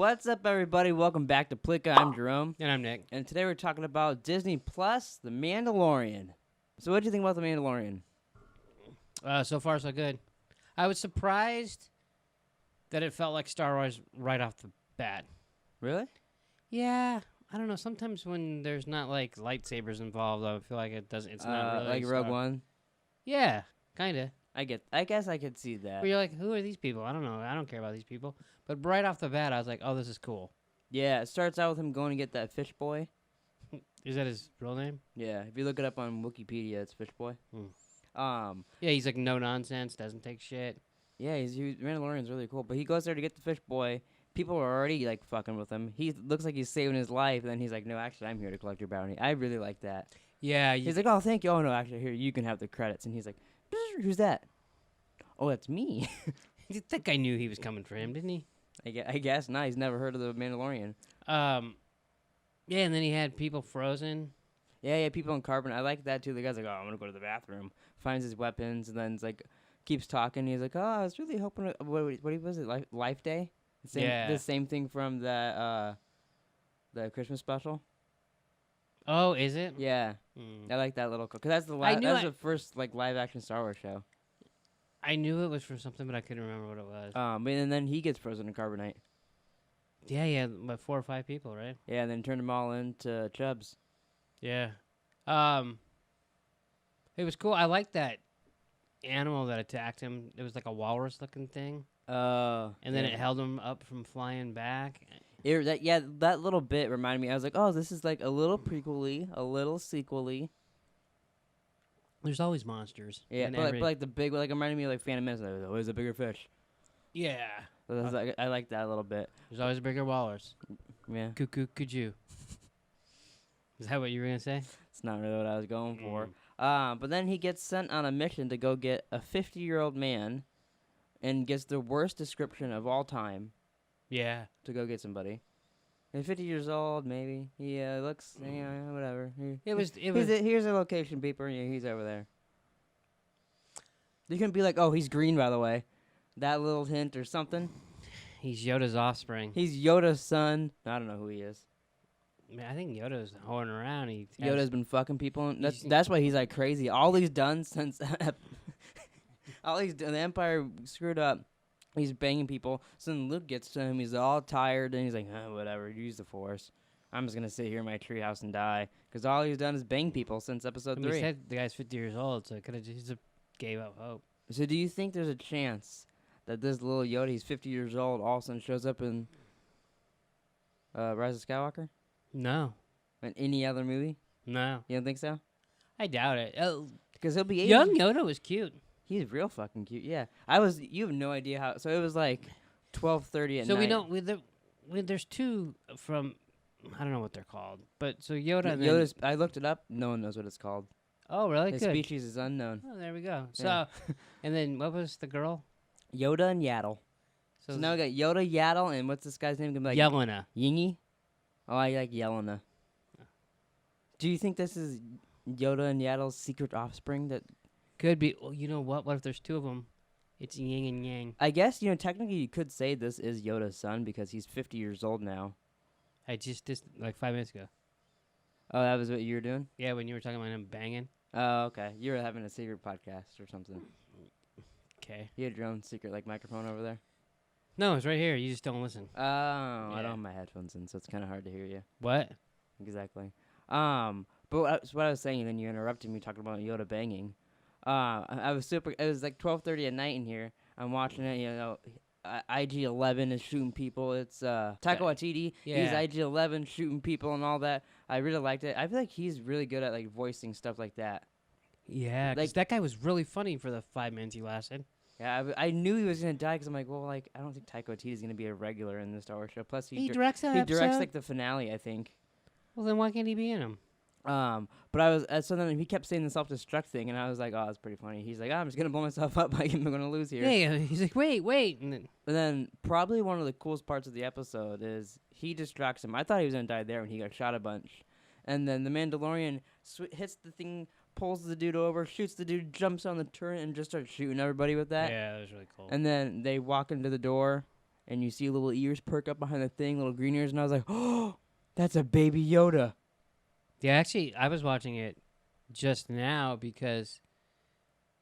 What's up, everybody? Welcome back to Pleeka. I'm Jerome. And I'm Nick. And today we're talking about Disney Plus, The Mandalorian. So what do you think about The Mandalorian? So far, so good. I was surprised that it felt like Star Wars right off the bat. Really? Yeah. I don't know. Sometimes when there's not, like, lightsabers involved, I feel like it's not really like Rogue One? Yeah, kind of. I guess I could see that. Where you're like, who are these people? I don't know. I don't care about these people. But right off the bat, I was like, oh, this is cool. Yeah, it starts out with him going to get that fish boy. Is that his real name? Yeah, if you look it up on Wikipedia, it's Fish Boy. Yeah, he's like no nonsense, doesn't take shit. Yeah, Mandalorian's really cool, but he goes there to get the fish boy. People are already like fucking with him. He looks like he's saving his life, and then he's like, "No, actually, I'm here to collect your bounty." I really like that. Yeah, He's like, "Oh, thank you." "Oh no, actually, here you can have the credits." And he's like, "Who's that?" "Oh, that's me." that guy knew he was coming for him, didn't he? I guess not. He's never heard of the Mandalorian. Yeah, and then he had people frozen. Yeah, people in carbon. I like that too. The guy's like, "Oh, I'm gonna go to the bathroom." Finds his weapons, and then it's like keeps talking. He's like, "Oh, I was really hoping. What was it? Life Day? The same thing from the Christmas special." Oh, is it? Yeah, I like that little. Cause that's the first like live action Star Wars show. I knew it was from something, but I couldn't remember what it was. And then he gets frozen in carbonite. Yeah, like 4 or 5 people, right? Yeah, and then turned them all into chubs. Yeah. It was cool. I liked that animal that attacked him. It was like a walrus-looking thing. And then it held him up from flying back. That little bit reminded me. I was like, oh, this is like a little prequel-y, a little sequel-y. There's always monsters. Yeah, but like the big, like, it reminded me of like Phantom Menace. There's always a bigger fish. Yeah. So I like that a little bit. There's always a bigger walrus. Yeah. Cuckoo, could you? Is that what you were going to say? It's not really what I was going for. But then he gets sent on a mission to go get a 50-year-old man and gets the worst description of all time. Yeah. To go get somebody. And 50 years old, maybe. He looks, whatever. Here's a location, beeper. Yeah, he's over there. You can be like, oh, he's green, by the way. That little hint or something. He's Yoda's offspring. He's Yoda's son. I don't know who he is. Man, I think Yoda's hoeing around. Yoda's been fucking people. That's why he's like crazy. All he's done since the Empire screwed up. He's banging people. So then Luke gets to him. He's all tired, and he's like, whatever, use the Force. I'm just going to sit here in my treehouse and die. Because all he's done is bang people since episode 3. He said the guy's 50 years old, so it could have just gave up hope. So do you think there's a chance that this little Yoda, he's 50 years old, all of a sudden shows up in Rise of Skywalker? No. In any other movie? No. You don't think so? I doubt it. Because he'll be 80. Young Yoda was cute. He's real fucking cute, yeah. You have no idea how. So it was like 12:30 at night. So there's 2 from, I don't know what they're called. But so Yoda. I looked it up. No one knows what it's called. Oh, really? His Good. species is unknown. Oh, there we go. Yeah. So, and then what was the girl? Yoda and Yaddle. So now we got Yoda, Yaddle, and what's this guy's name? Gonna be like Yelena. Yingy? Oh, I like Yelena. Do you think this is Yoda and Yaddle's secret offspring? That could be. Well, you know what? What if there's 2 of them? It's yin and yang. I guess, technically you could say this is Yoda's son because he's 50 years old now. I just like 5 minutes ago. Oh, that was what you were doing? Yeah, when you were talking about him banging. Oh, okay. You were having a secret podcast or something. Okay. You had your own secret microphone over there? No, it's right here. You just don't listen. Oh, yeah. I don't have my headphones in, so it's kind of hard to hear you. What? Exactly. But what I was saying, and then you interrupted me talking about Yoda banging. I was it was like 12:30 at night in here. I'm watching it, IG-11 is shooting people. It's Taika Waititi. Yeah. He's IG-11 shooting people and all that. I really liked it. I feel like he's really good at voicing stuff like that. Yeah, because that guy was really funny for the 5 minutes he lasted. Yeah, I knew he was gonna die because I'm like, well, I don't think Taika Waititi is gonna be a regular in the Star Wars show. Plus, he directs that episode? He directs the finale, I think. Well, then why can't he be in them? But I was so then he kept saying the self-destruct thing, and I was like, oh, that's pretty funny. He's like, I'm just gonna blow myself up. I'm gonna lose here. Yeah, he's like, wait, and then probably one of the coolest parts of the episode is he distracts him. I thought he was gonna die there when he got shot a bunch, and then the Mandalorian hits the thing, pulls the dude over, shoots the dude, jumps on the turret, and just starts shooting everybody with that. Yeah, that was really cool. And then they walk into the door, and you see little ears perk up behind the thing, little green ears, and I was like, oh, that's a baby Yoda. Yeah, actually, I was watching it just now because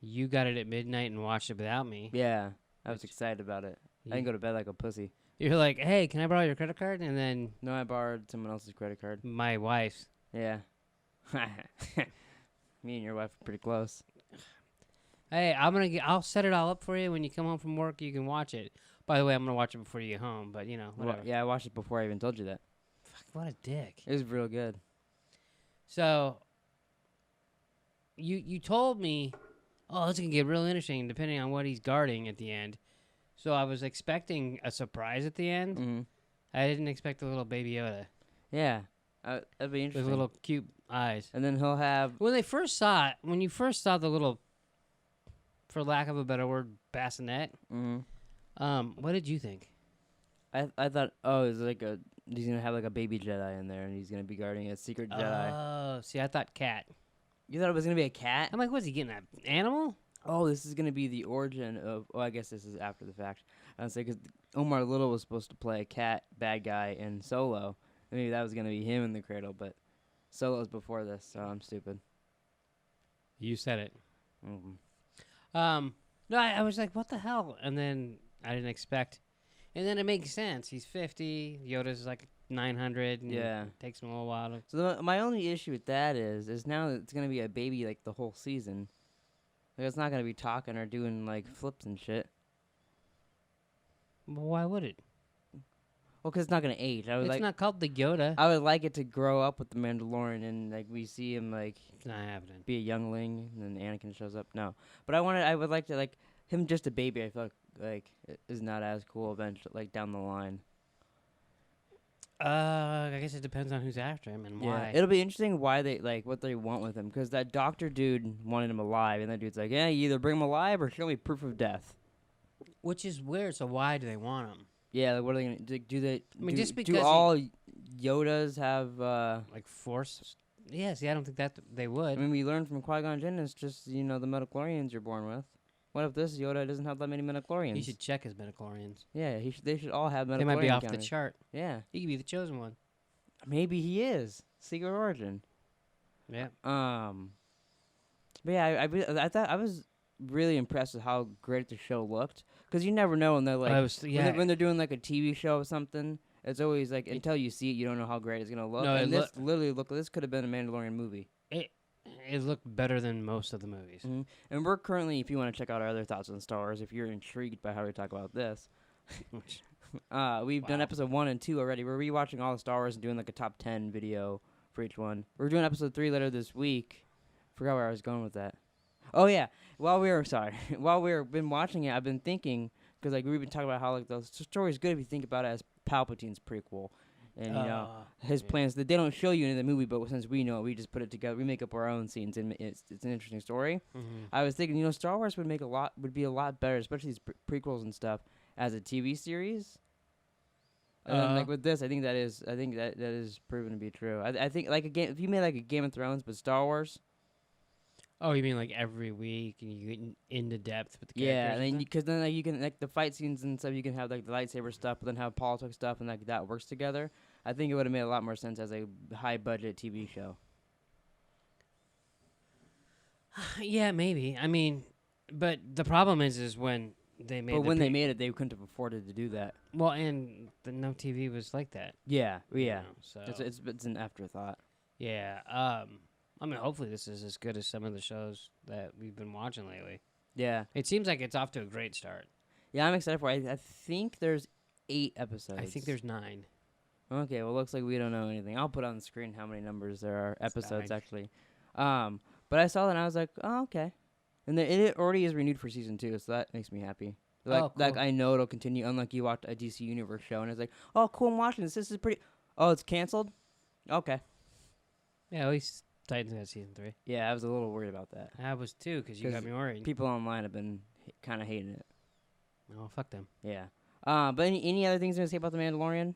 you got it at midnight and watched it without me. Yeah, I was excited about it. I didn't go to bed like a pussy. You're like, hey, can I borrow your credit card? And then... No, I borrowed someone else's credit card. My wife's. Yeah. Me and your wife are pretty close. Hey, I'll set it all up for you when you come home from work. You can watch it. By the way, I'm gonna watch it before you get home. But whatever. Well, yeah, I watched it before I even told you that. Fuck, what a dick. It was real good. So, you told me, oh, it's gonna get real interesting depending on what he's guarding at the end. So I was expecting a surprise at the end. Mm-hmm. I didn't expect a little baby Yoda. Yeah, that'd be interesting. With little cute eyes. And then he'll have... When you first saw the little, for lack of a better word, bassinet, what did you think? I thought, oh, it's like he's gonna have like a baby Jedi in there, and he's gonna be guarding a secret Jedi. Oh, see, I thought cat. You thought it was gonna be a cat? I'm like, what's he getting, an animal? Oh, this is gonna be the origin of. Oh, I guess this is after the fact. I was like, because Omar Little was supposed to play a cat bad guy in Solo. Maybe that was gonna be him in the cradle, but Solo's before this, so I'm stupid. You said it. Mm-hmm. No, I was like, what the hell? And then I didn't expect. And then it makes sense. He's 50. Yoda's like 900. And yeah. It takes him a little while to... So my only issue with that is now that it's going to be a baby like the whole season. Like, it's not going to be talking or doing like flips and shit. Well, why would it? Well, because it's not going to age. It's not called the Yoda. I would like it to grow up with the Mandalorian and like we see him like... It's not happening. Be a youngling and then Anakin shows up. No. But I would like to like... Him just a baby, I feel like is not as cool eventually, like down the line. I guess it depends on who's after him and why. It'll be interesting why they like what they want with him, because that doctor dude wanted him alive, and that dude's like, yeah, you either bring him alive or show me proof of death. Which is weird. So why do they want him? Yeah, like what are they gonna do? They? I mean, just because do all Yodas have like force? Yeah, see, I don't think that they would. I mean, we learned from Qui-Gon Jinn, it's just the midichlorians you're born with. What if this Yoda doesn't have that many midichlorians? He should check his midichlorians. Yeah, they should all have midichlorians. They might be off the chart. Yeah. He could be the chosen one. Maybe he is. Secret origin. Yeah. But yeah, I thought I was really impressed with how great the show looked, because you never know when they're like when they're doing like a TV show or something. It's always like until you see it, you don't know how great it's gonna look. No, and this could have been a Mandalorian movie. It looked better than most of the movies. Mm-hmm. And we're currently, if you want to check out our other thoughts on Star Wars, if you're intrigued by how we talk about this, we've done episode 1 and 2 already. We're rewatching all the Star Wars and doing like a top 10 video for each one. We're doing episode 3 later this week. Forgot where I was going with that. Oh yeah, while we've been watching it, I've been thinking, because like we've been talking about how like the story's good if you think about it as Palpatine's prequel. And, his plans that they don't show you in the movie, but since we know it, we just put it together. We make up our own scenes, and it's an interesting story. Mm-hmm. I was thinking, Star Wars would be a lot better, especially these prequels and stuff, as a TV series. And like with this, I think that is proven to be true. I think like if you made like a Game of Thrones, but Star Wars. Oh, you mean like every week and you get into depth with the characters? Yeah, and then because then like, you can like the fight scenes and stuff. You can have like the lightsaber stuff, but then have politics stuff, and like that works together. I think it would have made a lot more sense as a high budget TV show. Yeah, maybe. I mean, but the problem is when they made. But when they made it, they couldn't have afforded to do that. Well, and no TV was like that. Yeah. So it's an afterthought. Yeah. I mean, hopefully this is as good as some of the shows that we've been watching lately. Yeah. It seems like it's off to a great start. Yeah, I'm excited for it. I think there's 8 episodes. I think there's 9. Okay, well, looks like we don't know anything. I'll put on the screen how many numbers there are, episodes, actually. But I saw that and I was like, oh, okay. And it already is renewed for season 2, so that makes me happy. Like, cool. Like I know it'll continue, unlike you watched a DC Universe show, and it's like, oh, cool, I'm watching this. This is pretty... Oh, it's canceled? Okay. Yeah, at least Titans got season 3. Yeah, I was a little worried about that. I was too, because you got me worried. People online have been kind of hating it. Oh, fuck them. Yeah. But any other things you want to say about The Mandalorian?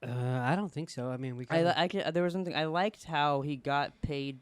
I don't think so. I mean, there was something I liked how he got paid.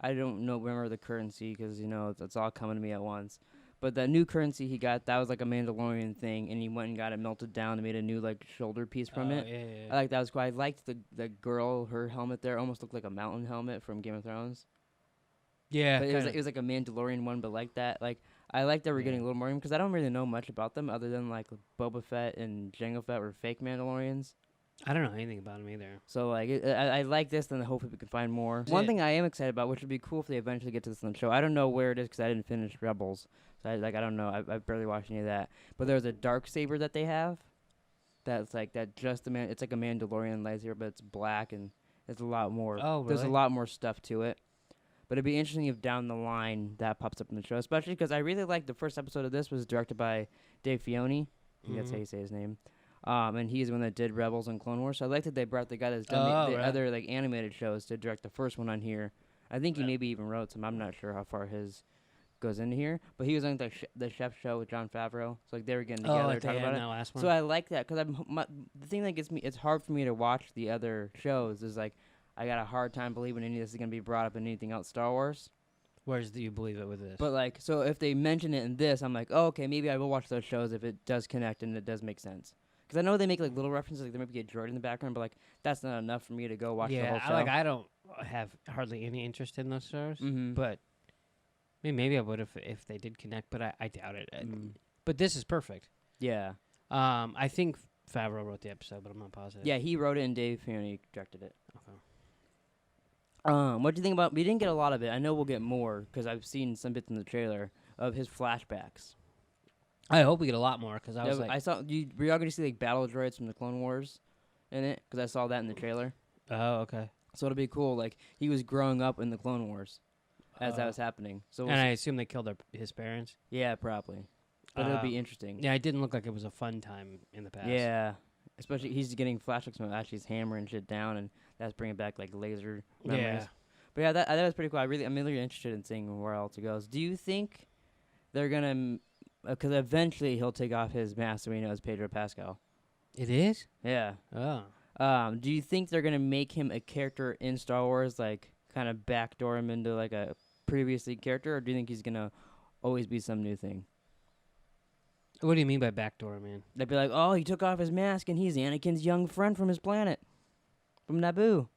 I don't remember the currency because it's all coming to me at once. But the new currency he got, that was like a Mandalorian thing, and he went and got it melted down and made a new like shoulder piece from it. Yeah. I like that was cool. I liked the girl, her helmet there almost looked like a mountain helmet from Game of Thrones. Yeah, but it was like a Mandalorian one, but like that. Like I like that we're getting a little more because I don't really know much about them other than like Boba Fett and Jango Fett were fake Mandalorians. I don't know anything about them either. So like I like this, and hopefully we can find more. One thing I am excited about, which would be cool if they eventually get to this on the show. I don't know where it is because I didn't finish Rebels, so I don't know. I barely watched any of that. But there's a dark saber that they have. That's like that. It's like a Mandalorian lightsaber, but it's black and it's a lot more. Oh, really? There's a lot more stuff to it. But it'd be interesting if down the line that pops up in the show, especially because I really like the first episode of this was directed by Dave Filoni. I think that's how you say his name. And he's the one that did Rebels and Clone Wars. So I like that they brought the guy that's done the other like animated shows to direct the first one on here. I think he maybe even wrote some. I'm not sure how far his goes into here, but he was on the Chef Show with Jon Favreau. So like they were getting together talking about it. Last one. So I like that because the thing that gets me, it's hard for me to watch the other shows. Is like I got a hard time believing any of this is gonna be brought up in anything else Star Wars. Whereas do you believe it with this? But like, so if they mention it in this, I'm like, oh, okay, maybe I will watch those shows if it does connect and it does make sense. Because I know they make like little references, like there might be a droid in the background, but like that's not enough for me to go watch the whole show. I don't have hardly any interest in those shows. But maybe I would if they did connect, but I doubt it. But this is perfect. Yeah. I think Favreau wrote the episode, but I'm not positive. Yeah, he wrote it and Dave Filoni directed it. Okay. What do you think about? We didn't get a lot of it. I know we'll get more because I've seen some bits in the trailer of his flashbacks. I hope we get a lot more because I saw you. Were y'all going to see like battle droids from the Clone Wars in it? Because I saw that in the trailer. Oh, okay. So it'll be cool. Like he was growing up in the Clone Wars as that was happening. So I assume they killed his parents. Yeah, probably. But it'll be interesting. Yeah, it didn't look like it was a fun time in the past. Yeah, especially he's getting flashbacks from actually he's hammering shit down, and that's bringing back like laser memories. Yeah. But yeah, that was pretty cool. I'm really interested in seeing where else it goes. Do you think they're gonna? Because eventually he'll take off his mask so we know it's Pedro Pascal. It is? Yeah. Oh. Do you think they're gonna make him a character in Star Wars, like kind of backdoor him into like a previously character, or do you think he's gonna always be some new thing? What do you mean by backdoor, man? They'd be like, oh, he took off his mask and he's Anakin's young friend from his planet, from Naboo.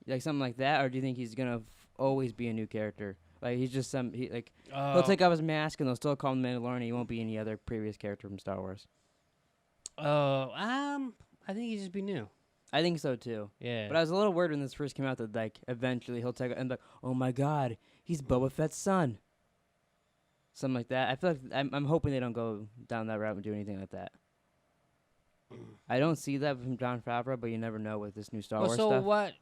Like something like that, or do you think he's gonna always be a new character? Like he's just he'll take off his mask and they'll still call him Mandalorian. He won't be any other previous character from Star Wars. I think he'd just be new. I think so too. Yeah. But I was a little worried when this first came out that like eventually he'll take and like, oh my God, he's Boba Fett's son. Something like that. I feel like I'm hoping they don't go down that route and do anything like that. I don't see that from Jon Favreau, but you never know with this new Star Wars stuff. So what?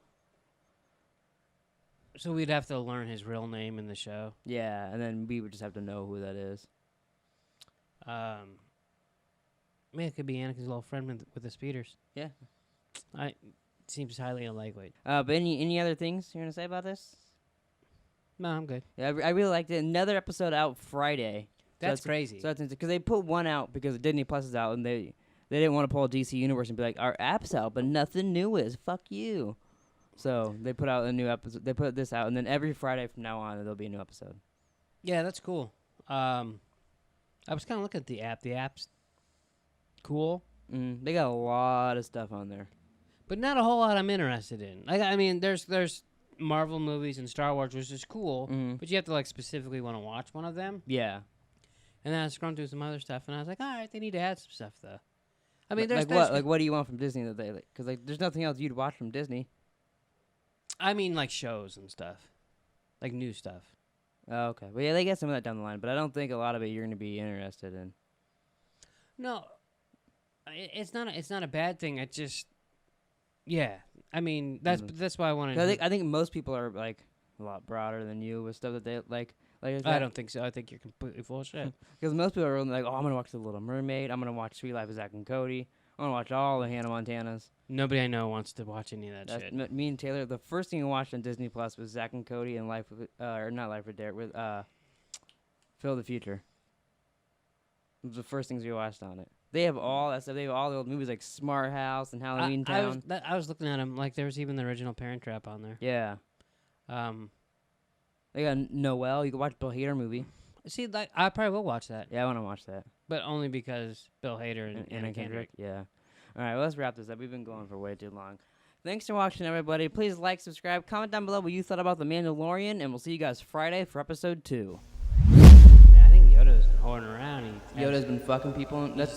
So we'd have to learn his real name in the show. Yeah, and then we would just have to know who that is. Man, it could be Anakin's little friend with the speeders. Yeah. It seems highly unlikely. But any other things you're gonna say about this? No, I'm good. Yeah, I really liked it. Another episode out Friday. That's crazy. So that's because they put one out because Disney Plus is out, and they didn't want to pull a DC Universe and be like, our app's out, but nothing new is. Fuck you. So they put out a new episode. They put this out, and then every Friday from now on, there'll be a new episode. Yeah, that's cool. I was kind of looking at the app. The app's cool. They got a lot of stuff on there, but not a whole lot I'm interested in. I mean, there's Marvel movies and Star Wars, which is cool, but you have to like specifically want to watch one of them. Yeah. And then I was scrolling through some other stuff, and I was like, all right, they need to add some stuff though. I mean, what do you want from Disney that they like? Because like, there's nothing else you'd watch from Disney. I mean, like shows and stuff, like new stuff. Oh, okay. Well, yeah, they get some of that down the line, but I don't think a lot of it you're going to be interested in. No, it's not a bad thing. It just, yeah. I mean, that's why I wanted. I think most people are like a lot broader than you with stuff that they like. I don't think so. I think you're completely full of shit. Because most people are like, oh, I'm gonna watch The Little Mermaid. I'm gonna watch Sweet Life of Zack and Cody. I'm gonna watch all the Hannah Montanas. Nobody I know wants to watch any of that shit. Me and Taylor, the first thing we watched on Disney Plus was Zack and Cody and not Life with Derek, with Phil the Future. It was the first things we watched on it. They have all that stuff. They have all the old movies like Smart House and Halloween Town. I was looking at them like there was even the original Parent Trap on there. Yeah. They got Noelle. You can watch Bill Hader movie. See, like I probably will watch that. Yeah, I want to watch that. But only because Bill Hader and Anna Kendrick. Yeah. All right, well, let's wrap this up. We've been going for way too long. Thanks for watching, everybody. Please like, subscribe, comment down below what you thought about The Mandalorian, and we'll see you guys Friday for episode 2. Man, I think Yoda's been holding around. Yoda's been fucking people. That's